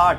8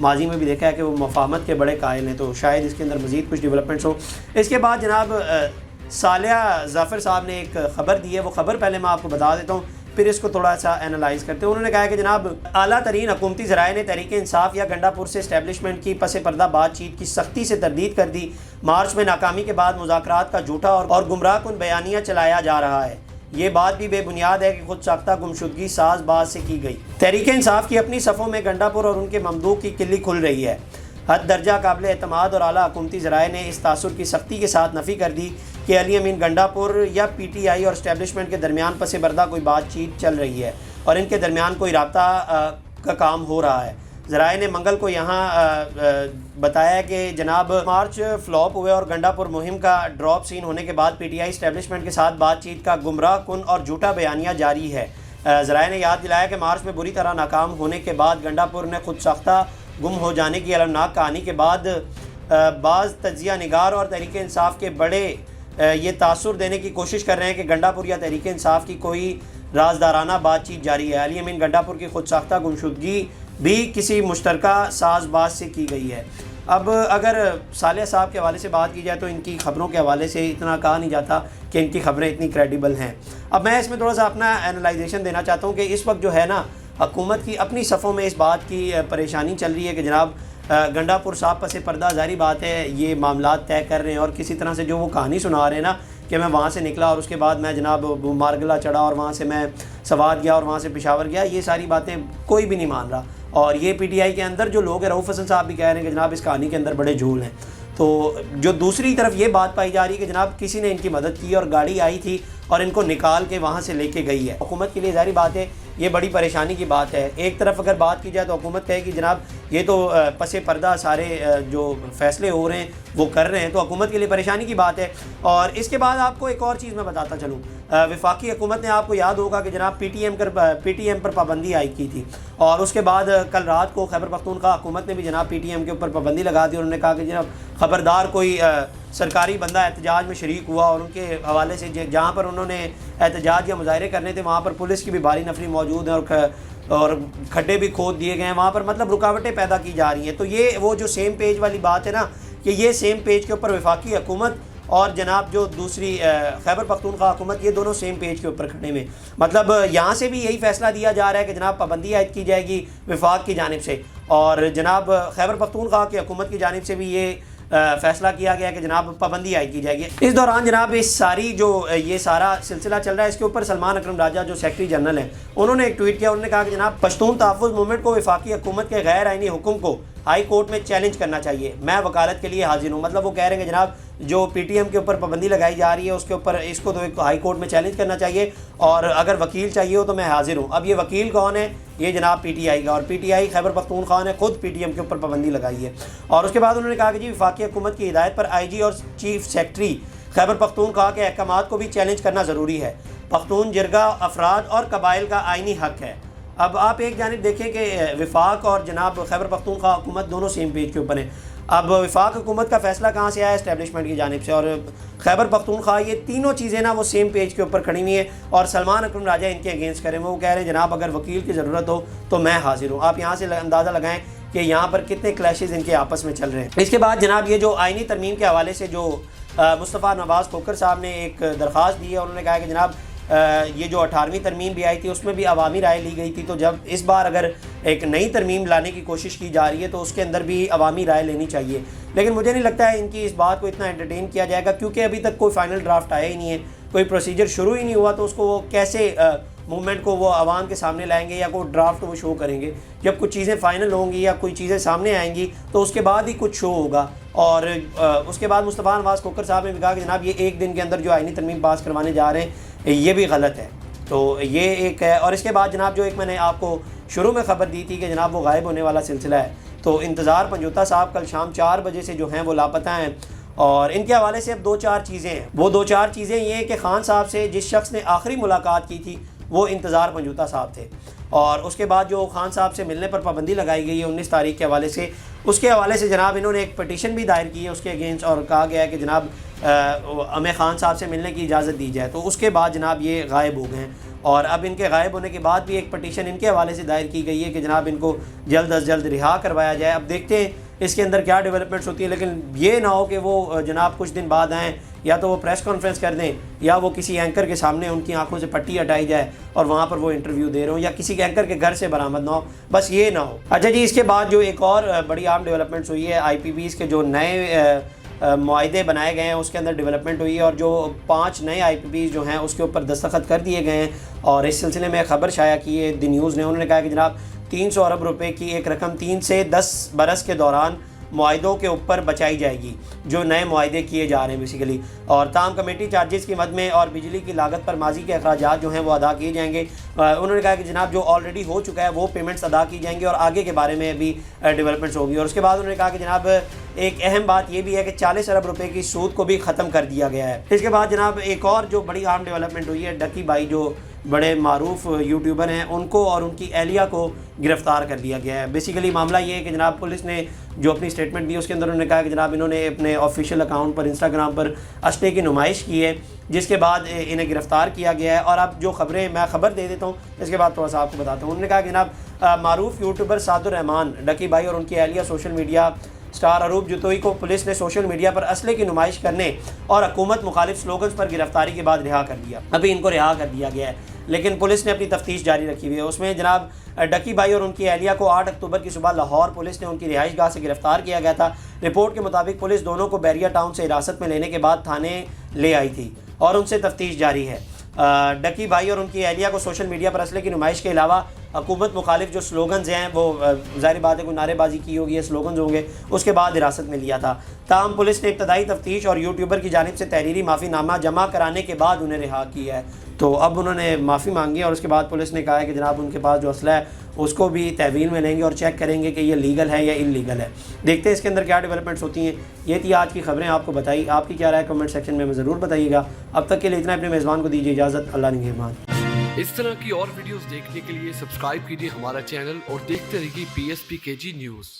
ماضی میں بھی دیکھا ہے کہ وہ مفاہمت کے بڑے قائل ہیں، تو شاید اس کے اندر مزید کچھ ڈیولپمنٹس ہوں۔ اس کے بعد جناب صالحہ ظفر صاحب نے ایک خبر دی ہے، وہ خبر پہلے میں آپ کو بتا دیتا ہوں، پھر اس کو تھوڑا سا اینالائز کرتے ہیں۔ انہوں نے کہا ہے کہ جناب اعلیٰ ترین حکومتی ذرائع نے تحریک انصاف یا گنڈا پور سے اسٹیبلشمنٹ کی پس پردہ بات چیت کی سختی سے تردید کر دی۔ مارچ میں ناکامی کے بعد مذاکرات کا جھوٹا اور گمراہ کن بیانیہ چلایا جا رہا ہے۔ یہ بات بھی بے بنیاد ہے کہ خود ساختہ گمشدگی ساز باز سے کی گئی۔ تحریک انصاف کی اپنی صفوں میں گنڈا پور اور ان کے ممدوح کی کلی کھل رہی ہے۔ حد درجہ قابل اعتماد اور اعلیٰ حکومتی ذرائع نے اس تاثر کی سختی کے ساتھ نفی کر دی کہ علی امین گنڈا پور یا پی ٹی آئی اور اسٹیبلشمنٹ کے درمیان پس پردہ کوئی بات چیت چل رہی ہے اور ان کے درمیان کوئی رابطہ کا کام ہو رہا ہے۔ ذرائع نے منگل کو یہاں بتایا کہ جناب مارچ فلاپ ہوئے اور گنڈا پور مہم کا ڈراپ سین ہونے کے بعد پی ٹی آئی اسٹیبلشمنٹ کے ساتھ بات چیت کا گمراہ کن اور جھوٹا بیانیہ جاری ہے۔ ذرائع نے یاد دلایا کہ مارچ میں بری طرح ناکام ہونے کے بعد گنڈا پور نے خود ساختہ گم ہو جانے کی المناک کہانی کے بعد بعض تجزیہ نگار اور تحریک انصاف کے بڑے یہ تاثر دینے کی کوشش کر رہے ہیں کہ گنڈا پور یا تحریک انصاف کی کوئی رازدارانہ بات چیت جاری ہے۔ علی امین گنڈا پور کی خود ساختہ گمشدگی بھی کسی مشترکہ ساز باز سے کی گئی ہے۔ اب اگر صالح صاحب کے حوالے سے بات کی جائے تو ان کی خبروں کے حوالے سے اتنا کہا نہیں جاتا کہ ان کی خبریں اتنی کریڈیبل ہیں۔ اب میں اس میں تھوڑا سا اپنا اینالائزیشن دینا چاہتا ہوں کہ اس وقت جو ہے نا حکومت کی اپنی صفوں میں اس بات کی پریشانی چل رہی ہے کہ جناب گنڈا پور صاحب پس پردہ ظاہری بات ہے یہ معاملات طے کر رہے ہیں، اور کسی طرح سے جو وہ کہانی سنا رہے ہیں نا کہ میں وہاں سے نکلا اور اس کے بعد میں جناب مارگلا چڑھا اور وہاں سے میں سوات گیا اور وہاں سے پشاور گیا، یہ ساری باتیں کوئی بھی نہیں مان رہا۔ اور یہ پی ٹی آئی کے اندر جو لوگ ہیں، رؤوف حسن صاحب بھی کہہ رہے ہیں کہ جناب اس کہانی کے اندر بڑے جھول ہیں۔ تو جو دوسری طرف یہ بات پائی جا رہی ہے کہ جناب کسی نے ان کی مدد کی اور گاڑی آئی تھی اور ان کو نکال کے وہاں سے لے کے گئی ہے۔ حکومت کے لیے ظاہری بات ہے یہ بڑی پریشانی کی بات ہے۔ ایک طرف اگر بات کی جائے تو حکومت کہے کہ جناب یہ تو پس پردہ سارے جو فیصلے ہو رہے ہیں وہ کر رہے ہیں، تو حکومت کے لیے پریشانی کی بات ہے۔ اور اس کے بعد آپ کو ایک اور چیز میں بتاتا چلوں، وفاقی حکومت نے آپ کو یاد ہوگا کہ جناب پی ٹی ایم پر پابندی عائد کی تھی، اور اس کے بعد کل رات کو خیبر پختونخوا حکومت نے بھی جناب پی ٹی ایم کے اوپر پابندی لگا دی۔ انہوں نے کہا کہ جناب خبردار کوئی سرکاری بندہ احتجاج میں شریک ہوا اور ان کے حوالے سے جہاں پر انہوں نے احتجاج یا مظاہرے کرنے تھے وہاں پر پولیس کی بھی بھاری نفری موجود ہے اور کھڈے بھی کھود دیے گئے ہیں، وہاں پر مطلب رکاوٹیں پیدا کی جا رہی ہیں۔ تو یہ وہ جو سیم پیج والی بات ہے نا کہ یہ سیم پیج کے اوپر وفاقی حکومت اور جناب جو دوسری خیبر پختونخوا حکومت، یہ دونوں سیم پیج کے اوپر کھڑے ہوئے، مطلب یہاں سے بھی یہی فیصلہ دیا جا رہا ہے کہ جناب پابندی عائد کی جائے گی وفاق کی جانب سے، اور جناب خیبر پختونخوا کی حکومت کی جانب سے بھی یہ فیصلہ کیا گیا کہ جناب پابندی عائد کی جائے گی۔ اس دوران جناب اس ساری جو یہ سارا سلسلہ چل رہا ہے اس کے اوپر سلمان اکرم راجہ جو سیکرٹری جنرل ہیں انہوں نے ایک ٹویٹ کیا، انہوں نے کہا کہ جناب پشتون تحفظ موومنٹ کو وفاقی حکومت کے غیر آئینی حکم کو ہائی کورٹ میں چیلنج کرنا چاہیے، میں وکالت کے لیے حاضر ہوں۔ مطلب وہ کہہ رہے ہیں کہ جناب جو پی ٹی ایم کے اوپر پابندی لگائی جا رہی ہے اس کے اوپر اس کو تو ہائی کورٹ میں چیلنج کرنا چاہیے، اور اگر وکیل چاہیے ہو تو میں حاضر ہوں۔ اب یہ وکیل کون ہے؟ یہ جناب پی ٹی آئی کا، اور P T I Khyber Pakhtunkhwa نے خود پی ٹی ایم کے اوپر پابندی لگائی ہے۔ اور اس کے بعد انہوں نے کہا کہ جی وفاقی حکومت کی ہدایت پر آئی جی اور چیف سیکرٹری خیبر پختونخوا کے احکامات کو بھی چیلنج کرنا ضروری ہے، پختون جرگہ افراد اور قبائل کا آئینی حق ہے۔ اب آپ ایک جانب دیکھیں کہ وفاق اور جناب خیبر پختونخوا حکومت دونوں سیم پیج کے اوپر ہیں۔ اب وفاق حکومت کا فیصلہ کہاں سے آیا؟ اسٹیبلشمنٹ کی جانب سے، اور خیبر پختونخوا، یہ تینوں چیزیں نا وہ سیم پیج کے اوپر کھڑی ہوئی ہیں، اور سلمان اکرم راجہ ان کے اگینسٹ کریں، وہ کہہ رہے ہیں جناب اگر وکیل کی ضرورت ہو تو میں حاضر ہوں۔ آپ یہاں سے اندازہ لگائیں کہ یہاں پر کتنے کلیشز ان کے آپس میں چل رہے ہیں۔ اس کے بعد جناب یہ جو آئینی ترمیم کے حوالے سے جو مصطفیٰ نواز کھوکھر صاحب نے ایک درخواست دی ہے، انہوں نے کہا کہ جناب یہ جو 18ویں ترمیم بھی آئی تھی اس میں بھی عوامی رائے لی گئی تھی، تو جب اس بار اگر ایک نئی ترمیم لانے کی کوشش کی جا رہی ہے تو اس کے اندر بھی عوامی رائے لینی چاہیے، لیکن مجھے نہیں لگتا ہے ان کی اس بات کو اتنا انٹرٹین کیا جائے گا، کیونکہ ابھی تک کوئی فائنل ڈرافٹ آیا ہی نہیں ہے، کوئی پروسیجر شروع ہی نہیں ہوا، تو اس کو وہ کیسے موومنٹ کو وہ عوام کے سامنے لائیں گے یا کوئی ڈرافٹ وہ شو کریں گے؟ جب کچھ چیزیں فائنل ہوں گی یا کوئی چیزیں سامنے آئیں گی تو اس کے بعد ہی کچھ شو ہوگا۔ اور اس کے بعد مصطفیٰ نواز کھوکھر صاحب نے بھی کہا کہ جناب یہ ایک دن کے اندر جو آئینی ترمیم پاس کروانے جا رہے ہیں یہ بھی غلط ہے، تو یہ ایک ہے۔ اور اس کے بعد جناب جو ایک میں نے آپ کو شروع میں خبر دی تھی کہ جناب وہ غائب ہونے والا سلسلہ ہے، تو انتظار پنجوتا صاحب کل شام 4 بجے سے جو ہیں وہ لاپتہ ہیں، اور ان کے حوالے سے اب 2-4 چیزیں ہیں۔ وہ 2-4 چیزیں یہ ہیں کہ خان صاحب سے جس شخص نے آخری ملاقات کی تھی وہ انتظار پنجوتا صاحب تھے، اور اس کے بعد جو خان صاحب سے ملنے پر پابندی لگائی گئی ہے 19 تاریخ کے حوالے سے، اس کے حوالے سے جناب انہوں نے ایک پٹیشن بھی دائر کی ہے اس کے اگینسٹ، اور کہا گیا ہے کہ جناب ہمیں خان صاحب سے ملنے کی اجازت دی جائے، تو اس کے بعد جناب یہ غائب ہو گئے ہیں۔ اور اب ان کے غائب ہونے کے بعد بھی ایک پٹیشن ان کے حوالے سے دائر کی گئی ہے کہ جناب ان کو جلد از جلد رہا کروایا جائے. اب دیکھتے ہیں اس کے اندر کیا ڈیولپمنٹس ہوتی ہیں، لیکن یہ نہ ہو کہ وہ جناب کچھ دن بعد آئیں، یا تو وہ پریس کانفرنس کر دیں یا وہ کسی اینکر کے سامنے ان کی آنکھوں سے پٹی ہٹائی جائے اور وہاں پر وہ انٹرویو دے رہے ہوں، یا کسی کے اینکر کے گھر سے برآمد نہ ہو، بس یہ نہ ہو. اچھا جی، اس کے بعد جو ایک اور بڑی عام ڈیولپمنٹس ہوئی ہے، آئی پی بیز کے جو نئے معاہدے بنائے گئے ہیں اس کے اندر ڈیولپمنٹ ہوئی ہے، اور جو 5 نئے آئی پی بیز جو ہیں اس کے اوپر دستخط کر دیے گئے ہیں. اور اس سلسلے میں خبر شائع کی ہے دی نیوز نے. انہوں نے کہا کہ جناب 300 ارب روپے کی ایک رقم 3 سے 10 برس کے دوران معاہدوں کے اوپر بچائی جائے گی، جو نئے معاہدے کیے جا رہے ہیں بیسیکلی. اور تاہم کمیٹی چارجز کی مد میں اور بجلی کی لاگت پر ماضی کے اخراجات جو ہیں وہ ادا کیے جائیں گے. انہوں نے کہا کہ جناب جو آلریڈی ہو چکا ہے وہ پیمنٹس ادا کی جائیں گی، اور آگے کے بارے میں بھی ڈیولپمنٹس ہوگی. اور اس کے بعد انہوں نے کہا کہ جناب ایک اہم بات یہ بھی ہے کہ 40 ارب روپے کی سود کو بھی ختم کر دیا گیا ہے. اس کے بعد جناب ایک اور جو بڑی عام ڈیولپمنٹ ہوئی ہے، ڈکی بھائی جو بڑے معروف یوٹیوبر ہیں ان کو اور ان کی اہلیہ کو گرفتار کر لیا گیا ہے. بیسیکلی معاملہ یہ ہے کہ جناب پولیس نے جو اپنی اسٹیٹمنٹ دی اس کے اندر انہوں نے کہا کہ جناب انہوں نے اپنے آفیشیل اکاؤنٹ پر انسٹاگرام پر اسلحے کی نمائش کی ہے، جس کے بعد انہیں گرفتار کیا گیا ہے. اور اب جو خبریں میں خبر دے دیتا ہوں، اس کے بعد تھوڑا سا آپ کو بتاتا ہوں. انہوں نے کہا کہ جناب معروف یوٹیوبر سعد الرحمان ڈکی بھائی اور ان کی اہلیہ social media star Arup Jatoi کو پولیس نے سوشل میڈیا پر اسلحے کی نمائش کرنے اور حکومت مخالف سلوگنز پر گرفتاری کے بعد رہا کر دیا. ابھی ان کو رہا کر دیا گیا ہے، لیکن پولیس نے اپنی تفتیش جاری رکھی ہوئی ہے. اس میں جناب ڈکی بھائی اور ان کی اہلیہ کو 8 اکتوبر کی صبح لاہور پولیس نے ان کی رہائش گاہ سے گرفتار کیا گیا تھا. رپورٹ کے مطابق پولیس دونوں کو بیریا ٹاؤن سے حراست میں لینے کے بعد تھانے لے آئی تھی اور ان سے تفتیش جاری ہے. ڈکی بھائی اور ان کی اہلیہ کو سوشل میڈیا پر اسلحے کی نمائش کے علاوہ حکومت مخالف جو سلوگنز ہیں وہ ظاہر بات ہے کوئی نعرے بازی کی ہوگی یا سلوگنز ہوں گے، اس کے بعد حراست میں لیا تھا. تاہم پولیس نے ابتدائی تفتیش اور یوٹیوبر کی جانب سے تحریری معافی نامہ جمع کرانے کے بعد انہیں رہا کیا ہے. تو اب انہوں نے معافی مانگی اور اس کے بعد پولیس نے کہا ہے کہ جناب ان کے پاس جو اسلحہ ہے اس کو بھی تحویل میں لیں گے اور چیک کریں گے کہ یہ لیگل ہے یا ان لیگل ہے. دیکھتے ہیں اس کے اندر کیا ڈیولپمنٹس ہوتی ہیں. یہ تھی آج کی خبریں، آپ کو بتائی. آپ کی کیا رائے کمنٹ سیکشن میں ضرور بتائیے گا. اب تک کے لیے اتنا، اپنے میزبان کو دیجیے اجازت. اللہ نگہبان. اس طرح کی اور ویڈیوز دیکھنے کے لیے سبسکرائب کیجیے ہمارا چینل اور دیکھتے رہیے PSPKG نیوز.